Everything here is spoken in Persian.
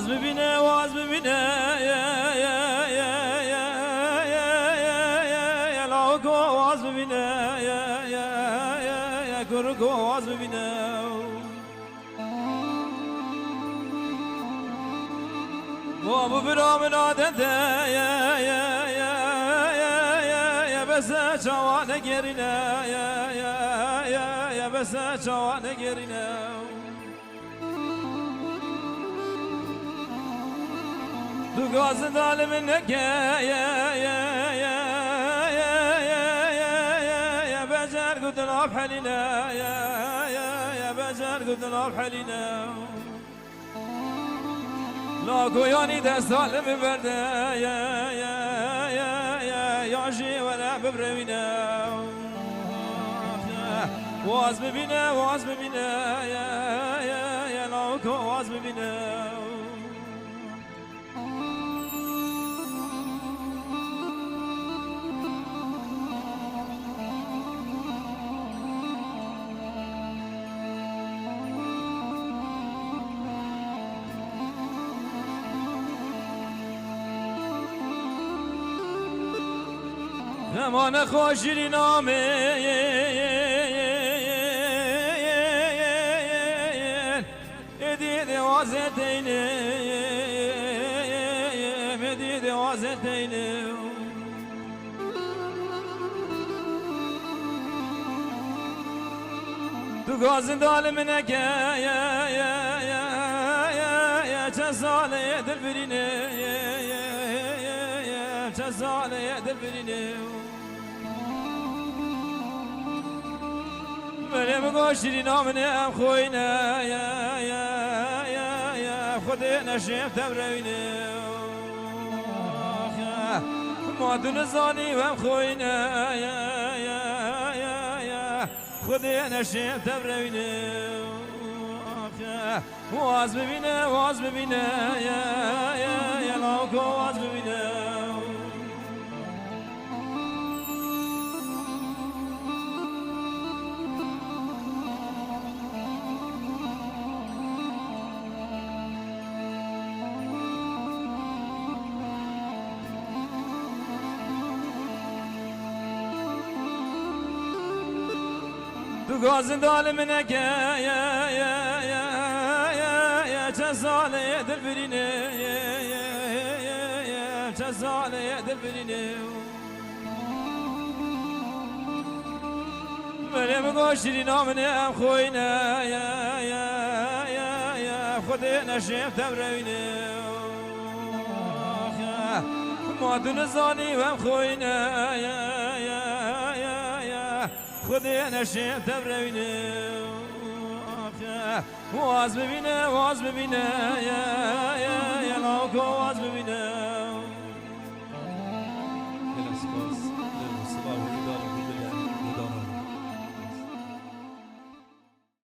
واز ببینه واز ببینه لاکو واز ببینه گرگو واز ببینه بابو برام نادنده بس چوانه گرینه بس چوانه گرینه دو گاز دال من نکه بجر قدن آب حلینا بجر قدن آب حلینا لا گویانی دست حال ببرده یاشی ولا ببروینه واز ببینه واز ببینه لا کو واز ببینه زمان خوشی نامه ادید وازتینه ادید وازتینه تو گازن دال منکه چه ساله دل برینه چه ساله دل برینه بریم گوشتی نامنه ام خوینه خود نشیم تبرینه ما دون زانی و ام خوینه خود نشیم تبرینه واز ببینه واز ببینه لاکو واز ببینه تو گازن دال منکه چه ساله دل برینه چه ساله دل برینه بریم گوشتی نامنه ام خوینه خود نشیم تبرینه ما دون زانی و ام خوینه خود نشیم تبرینه واز ببینه واز ببینه لاکو واز ببینه